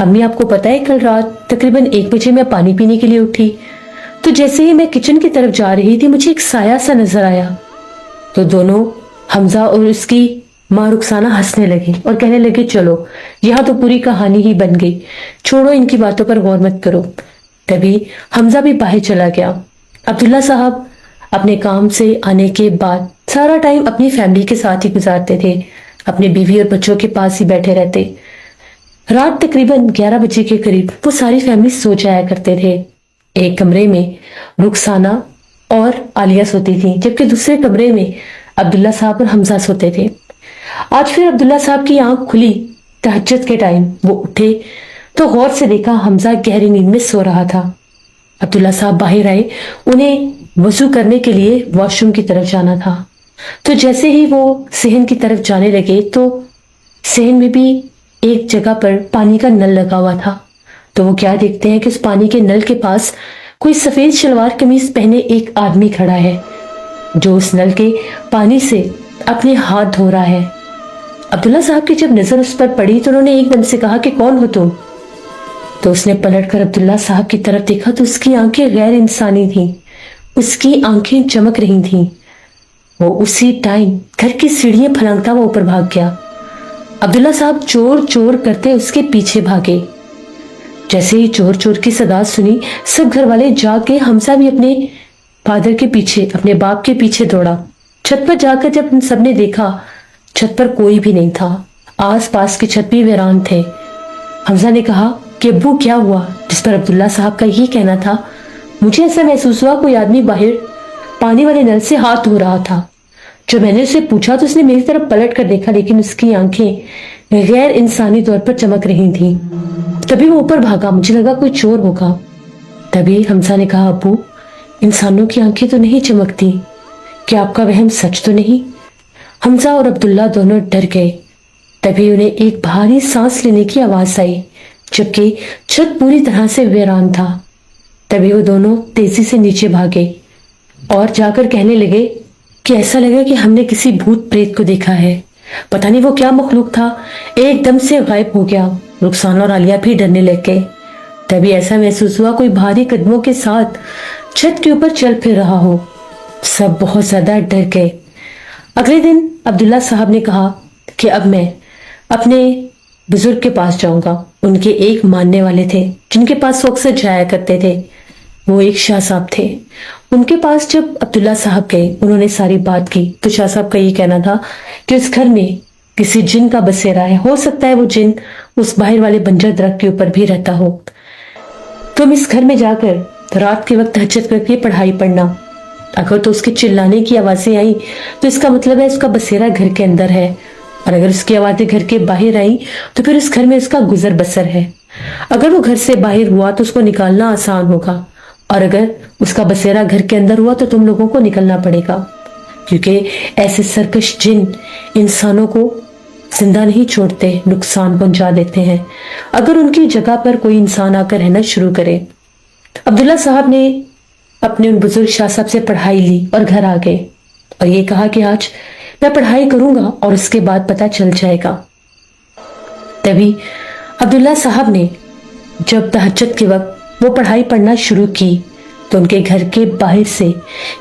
امی آپ کو پتا ہے کل رات تقریباً 1 بجے میں پانی پینے کے لیے اٹھی تو جیسے ہی میں کچن کی طرف جا رہی تھی مجھے ایک سایہ سا نظر آیا. تو دونوں حمزہ اور اس کی ماں رخسانہ ہنسنے لگے اور کہنے لگے چلو یہاں تو پوری کہانی ہی بن گئی, چھوڑو ان کی باتوں پر غور مت کرو. تبھی حمزہ بھی باہر چلا گیا. عبداللہ صاحب اپنے کام سے آنے کے بعد سارا ٹائم اپنی فیملی کے ساتھ ہی گزارتے تھے, اپنے بیوی اور بچوں کے پاس ہی بیٹھے رہتے. رات تقریباً 11 بجے کے قریب وہ ساری فیملی سو جایا کرتے تھے. ایک کمرے میں رخسانہ اور عالیہ سوتی تھی جبکہ دوسرے کمرے میں عبداللہ صاحب اور حمزہ سوتے تھے. آج پھر عبداللہ صاحب کی آنکھ کھلی تہجد کے ٹائم. وہ اٹھے تو غور سے دیکھا حمزہ گہری نیند میں سو رہا تھا. عبداللہ صاحب باہر آئے, انہیں وضو کرنے کے لیے واش روم کی طرف جانا تھا. تو جیسے ہی وہ صحن کی طرف جانے لگے تو صحن میں بھی ایک جگہ پر پانی کا نل لگا ہوا تھا. تو وہ کیا دیکھتے ہیں کہ اس پانی کے نل کے پاس کوئی سفید شلوار قمیض پہنے ایک آدمی کھڑا ہے جو اس نل کے پانی سے اپنے ہاتھ دھو رہا ہے. عبداللہ صاحب کی جب نظر اس پر پڑی تو انہوں نے ایک دم سے کہا کہ کون ہو تم؟ تو اس نے پلٹ کر عبداللہ صاحب کی طرف دیکھا تو اس کی آنکھیں غیر انسانی تھیں, اس کی آنکھیں چمک رہی تھیں. وہ اسی ٹائم گھر کی سیڑھیاں پھلانگتا وہ اوپر بھاگ گیا. عبداللہ صاحب چور چور کرتے اس کے پیچھے بھاگے. جیسے ہی چور چور کی صدا سنی سب گھر والے جاگ کے حمزہ بھی اپنے فادر کے پیچھے اپنے باپ کے پیچھے دوڑا. چھت پر جا کر جب ان سب نے دیکھا چھت پر کوئی بھی نہیں تھا, آس پاس کی چھت بھی ویران تھے. حمزہ نے کہا کہ ابو کیا ہوا؟ جس پر عبداللہ صاحب کا یہ کہنا تھا مجھے ایسا محسوس ہوا کوئی آدمی باہر پانی والے نل سے ہاتھ دھو رہا تھا. جو میں نے اسے پوچھا تو اس نے میری طرف پلٹ کر دیکھا لیکن اس کی آنکھیں غیر انسانی طور پر چمک رہی تھیں. تبھی وہ اوپر بھاگا, مجھے لگا کوئی چور ہوگا. تبھی حمزہ نے کہا ابو انسانوں کی آنکھیں تو نہیں چمکتی, کیا آپ کا وہم سچ تو نہیں؟ حمزہ اور عبداللہ دونوں ڈر گئے. تبھی انہیں ایک بھاری سانس لینے کی آواز آئی جبکہ چھت پوری طرح سے ویران تھا. تبھی وہ دونوں تیزی سے نیچے بھاگے اور جا کر کہنے لگے کہ ایسا لگا کہ ہم نے کسی بھوت پریت کو دیکھا ہے, پتہ نہیں وہ کیا مخلوق تھا, ایک دم سے غائب ہو گیا. رخسانہ اور عالیہ بھی ڈرنے لگ گئے. تبھی ایسا محسوس ہوا کوئی بھاری قدموں کے ساتھ چھت کے اوپر چل پھر رہا ہو. سب بہت زیادہ ڈر گئے. اگلے دن عبداللہ صاحب نے کہا کہ اب میں اپنے بزرگ کے پاس جاؤں گا. ان کے ایک ماننے والے تھے جن کے پاس وہ اکثر جایا کرتے تھے, وہ ایک شاہ صاحب تھے. ان کے پاس جب عبداللہ صاحب گئے انہوں نے ساری بات کی تو شاہ صاحب کا یہ کہنا تھا کہ اس گھر میں کسی جن کا بسیرا ہے, ہو سکتا ہے وہ جن اس باہر والے بنجر درخت کے اوپر بھی رہتا ہو. تم اس گھر میں جا کر رات کے وقت تہجد کر کے پڑھائی پڑھنا. اگر تو اس کے چلانے کی آوازیں آئیں تو اس کا مطلب ہے اس کا بسیرا گھر کے اندر ہے, اور اگر اس کی آوازیں گھر کے باہر آئیں تو پھر اس گھر میں اس کا گزر بسر ہے. اگر وہ گھر سے باہر ہوا تو اس کو نکالنا آسان ہوگا, اور اگر اس کا بسیرا گھر کے اندر ہوا تو تم لوگوں کو نکلنا پڑے گا, کیونکہ ایسے سرکش جن انسانوں کو زندہ نہیں چھوڑتے, نقصان پہنچا دیتے ہیں اگر ان کی جگہ پر کوئی انسان آ کر رہنا شروع کرے. عبداللہ صاحب نے اپنے ان بزرگ شاہ صاحب سے پڑھائی لی اور گھر آ گئے اور یہ کہا کہ آج میں پڑھائی کروں گا اور اس کے بعد پتہ چل جائے گا. تبھی عبداللہ صاحب نے جب تہجد کے وقت وہ پڑھائی پڑھنا شروع کی تو ان کے گھر کے باہر سے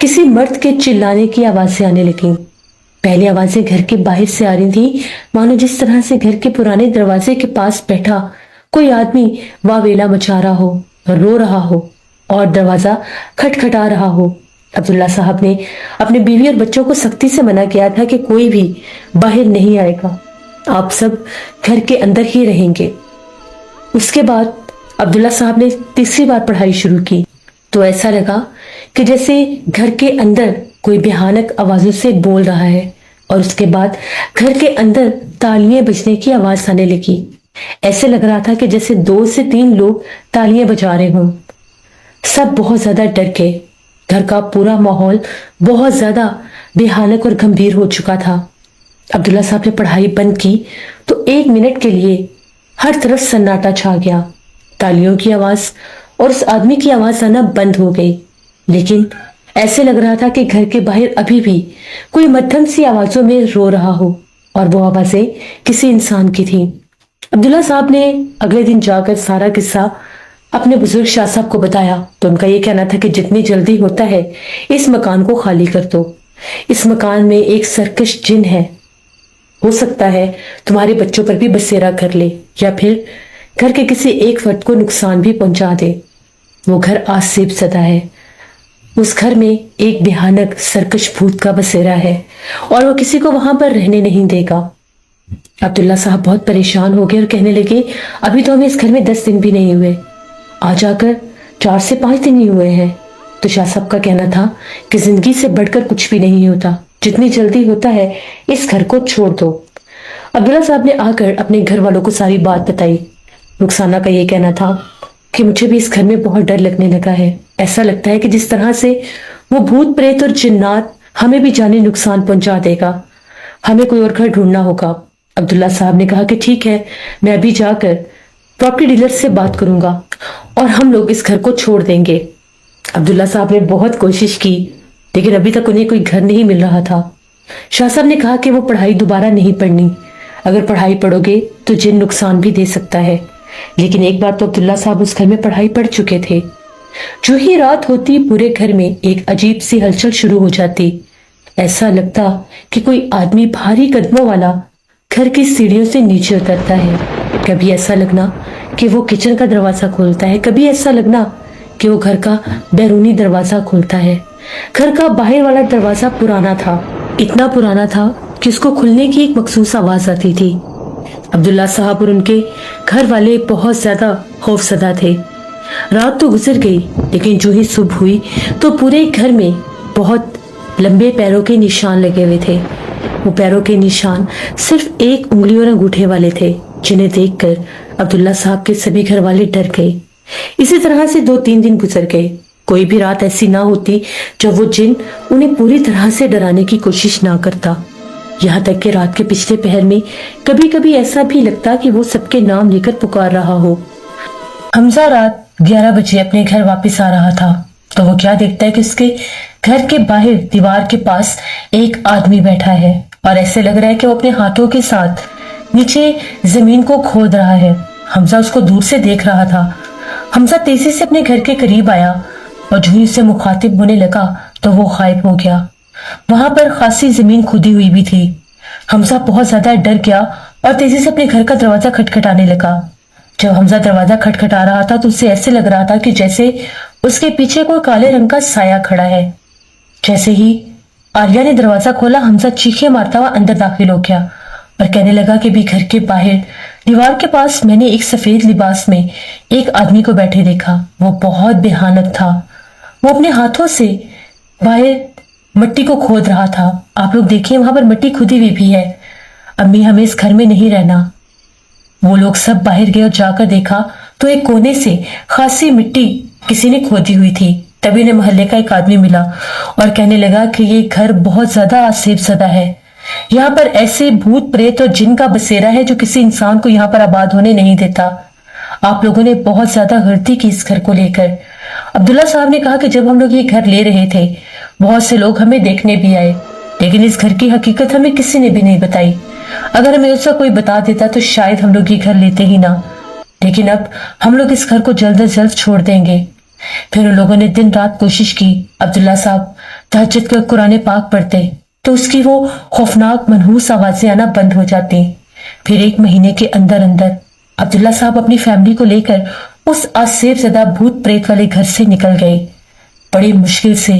کسی مرد کے چلانے کی آوازیں آنے لگیں. پہلی آوازیں گھر کے باہر سے آ رہی تھیں مانو جس طرح سے گھر کے پرانے دروازے کے پاس بیٹھا کوئی آدمی واویلا مچا رہا ہو, رو رہا ہو اور دروازہ کھٹکھٹا رہا ہو. عبداللہ صاحب نے اپنے بیوی اور بچوں کو سختی سے منع کیا تھا کہ کوئی بھی باہر نہیں آئے گا, آپ سب گھر کے اندر ہی رہیں گے. اس کے بعد عبداللہ صاحب نے تیسری بار پڑھائی شروع کی تو ایسا لگا کہ جیسے گھر کے اندر کوئی بھیانک آوازوں سے بول رہا ہے, اور اس کے بعد گھر کے اندر تالیاں بجنے کی آواز آنے لگی. ایسے لگ رہا تھا کہ جیسے 2 سے 3 لوگ تالیاں بجا رہے ہوں. سب بہت زیادہ ڈر گئے. گھر کا پورا ماحول بہت زیادہ بھیانک اور گمبھیر ہو چکا تھا. عبداللہ صاحب نے پڑھائی بند کی تو 1 منٹ کے لیے ہر طرف سناٹا چھا گیا. تالیوں کی آواز اور اس آدمی کی آواز آنا بند ہو گئی, لیکن ایسے لگ رہا تھا کہ گھر کے باہر ابھی بھی کوئی مدھم سی آوازوں میں رو رہا ہو, اور وہ آوازیں کسی انسان کی تھیں. عبداللہ صاحب نے اگلے دن جا کر سارا قصہ اپنے بزرگ شاہ صاحب کو بتایا تو ان کا یہ کہنا تھا کہ جتنی جلدی ہوتا ہے اس مکان کو خالی کر دو. اس مکان میں ایک سرکش جن ہے، ہو سکتا ہے تمہارے بچوں پر بھی بسیرا کر لے یا پھر گھر کے کسی ایک فرد کو نقصان بھی پہنچا دے. وہ گھر آسیب زدہ ہے، اس گھر میں ایک بھیانک سرکش بھوت کا بسیرا ہے اور وہ کسی کو وہاں پر رہنے نہیں دے گا. عبداللہ صاحب بہت پریشان ہو گئے اور کہنے لگے ابھی تو ہمیں اس گھر میں 10 دن بھی نہیں ہوئے، آ جا کر 4 سے 5 دن ہی ہوئے ہیں. تو شاہ صاحب کا کہنا تھا کہ زندگی سے بڑھ کر کچھ بھی نہیں ہوتا، جتنی جلدی ہوتا ہے اس گھر کو چھوڑ دو. عبداللہ صاحب نے آ کر اپنے گھر والوں کو ساری بات بتائی. رخسانہ کا یہ کہنا تھا کہ مجھے بھی اس گھر میں بہت ڈر لگنے لگا ہے، ایسا لگتا ہے کہ جس طرح سے وہ بھوت پریت اور جنات ہمیں بھی جانی نقصان پہنچا دے گا، ہمیں کوئی اور گھر ڈھونڈنا ہوگا. عبداللہ صاحب نے کہا کہ ٹھیک ہے، میں ابھی جا کر پراپرٹی ڈیلر سے بات کروں گا اور ہم لوگ اس گھر کو چھوڑ دیں گے. عبداللہ صاحب نے بہت کوشش کی لیکن ابھی تک انہیں کوئی گھر نہیں مل رہا تھا. شاہ صاحب نے کہا کہ وہ پڑھائی دوبارہ نہیں پڑھنی، اگر پڑھائی پڑھو گے تو جن نقصان بھی دے سکتا ہے. لیکن ایک بار تو عبداللہ صاحب اس گھر میں پڑھائی پڑھ چکے تھے. جو ہی رات ہوتی پورے گھر میں ایک عجیب سی ہلچل شروع ہو جاتی. ایسا لگتا کہ کوئی آدمی بھاری قدموں والا گھر کی سیڑھیوں سے نیچے اترتا ہے. کبھی ایسا لگنا کہ وہ کچن کا دروازہ کھولتا ہے، کبھی ایسا لگنا کہ وہ گھر کا بیرونی دروازہ کھولتا ہے. گھر کا باہر والا دروازہ پرانا تھا، اتنا پرانا تھا کہ اس کو کھلنے کی ایک مخصوص آواز آتی تھی. عبداللہ صاحب اور ان کے گھر والے بہت زیادہ خوف زدہ تھے. رات تو گزر گئی لیکن جو ہی صبح ہوئی تو پورے گھر میں بہت لمبے پیروں کے نشان لگے ہوئے تھے. وہ پیروں کے نشان صرف ایک انگلی اور انگوٹھے والے تھے، جنہیں دیکھ کر عبداللہ صاحب کے سبھی گھر والے ڈر گئے. اسی طرح سے 2-3 دن گزر گئے. کوئی بھی رات ایسی نہ ہوتی جب وہ جن انہیں پوری طرح سے ڈرانے کی کوشش نہ کرتا. یہاں تک کہ رات کے پچھلے پہر میں کبھی کبھی ایسا بھی لگتا کہ وہ سب کے نام لے کر پکار رہا ہو. حمزہ رات 11 بجے اپنے گھر واپس آ رہا تھا تو وہ کیا دیکھتا ہے کہ اس کے گھر کے باہر دیوار کے پاس ایک آدمی بیٹھا ہے اور ایسے لگ رہا ہے کہ وہ اپنے ہاتھوں کے ساتھ نیچے زمین کو کھود رہا ہے. حمزہ اس کو دور سے دیکھ رہا تھا. حمزہ تیزی سے اپنے گھر کے قریب آیا اور جو ہی اسے مخاطب ہونے لگا تو وہ غائب ہو گیا. وہاں پر خاصی زمین کھودی ہوئی بھی تھی. حمزہ بہت زیادہ ڈر گیا اور تیزی سے اپنے گھر کا دروازہ کھٹکھٹانے لگا. جب حمزہ دروازہ کھٹکھٹا رہا تھا تو اسے ایسے لگ رہا تھا کہ جیسے اس کے پیچھے کوئی کالے رنگ کا سایہ کھڑا ہے. جیسے ہی آلیہ نے دروازہ کھولا حمزہ چیخیں مارتا ہوا اندر داخل ہو گیا اور کہنے لگا کہ بھی گھر کے باہر دیوار کے پاس میں نے ایک سفید لباس میں ایک آدمی کو بیٹھے دیکھا. وہ بہت بھیانک تھا. وہ اپنے ہاتھوں سے باہر مٹی کو کھود رہا تھا. آپ لوگ دیکھیں وہاں پر مٹی کھودی ہوئی بھی ہے. امی ہمیں اس گھر میں نہیں رہنا. وہ لوگ سب باہر گئے اور جا کر دیکھا تو ایک کونے سے خاصی مٹی کسی نے کھودی ہوئی تھی. تبھی انہیں محلے کا ایک آدمی ملا اور کہنے لگا کہ یہ گھر بہت زیادہ آسیب زدہ ہے. یہاں پر ایسے بھوت پریت اور جن کا بسیرا ہے جو کسی انسان کو یہاں پر آباد ہونے نہیں دیتا. آپ لوگوں نے بہت زیادہ غلطی کی اس گھر کو لے کر. عبداللہ صاحب نے کہا کہ جب ہم لوگ یہ گھر لے رہے تھے بہت سے لوگ ہمیں دیکھنے بھی آئے لیکن اس گھر کی حقیقت ہمیں کسی نے بھی نہیں بتائی. اگر ہمیں اس وقت کوئی بتا دیتا تو شاید ہم لوگ یہ گھر لیتے ہی نہ. لیکن اب ہم لوگ اس گھر کو جلد از جلد چھوڑ دیں گے. پھر ان لوگوں نے دن رات کوشش کی. عبداللہ صاحب تہجد کا قرآن پاک پڑھتے تو اس کی وہ خوفناک منحوس آوازیں آنا بند ہو جاتی. پھر 1 مہینے کے اندر اندر عبداللہ صاحب اپنی فیملی کو لے کر اس آسیب زدہ بھوت پریت والے گھر سے نکل گئے. بڑی مشکل سے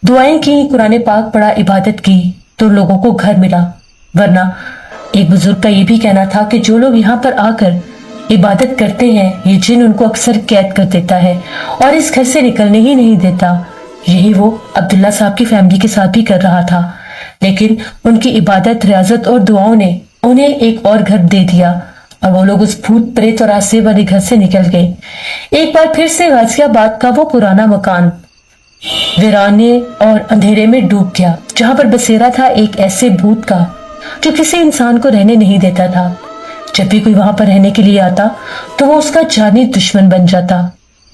دعائیں کی، قرآن پاک پڑھا، عبادت کی تو لوگوں کو گھر ملا. ورنہ ایک بزرگ کا یہ بھی کہنا تھا کہ جو لوگ یہاں پر آ کر عبادت کرتے ہیں یہ جن ان کو اکثر قید کر دیتا ہے اور اس گھر سے نکلنے ہی نہیں دیتا. یہی وہ عبداللہ صاحب کی فیملی کے ساتھ بھی کر رہا تھا. لیکن ان کی عبادت، ریاضت اور دعاؤں نے انہیں ایک اور گھر دے دیا اور وہ لوگ اس بھوت پریت اور آسیب والے گھر سے نکل گئے. ایک بار پھر سے غازی آباد کا وہ پرانا مکان ویرانے اور اندھیرے میں ڈوب گیا جہاں پر بسیرا تھا ایک ایسے بھوت کا جو کسی انسان کو رہنے نہیں دیتا تھا. جب بھی کوئی وہاں پر رہنے کے لیے آتا تو وہ اس کا جانی دشمن بن جاتا.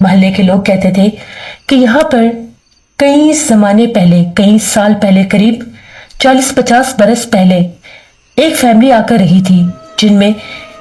محلے کے لوگ کہتے تھے کہ یہاں پر کئی زمانے پہلے، کئی سال پہلے، قریب 40-50 برس پہلے ایک فیملی آ کر رہی تھی جن میں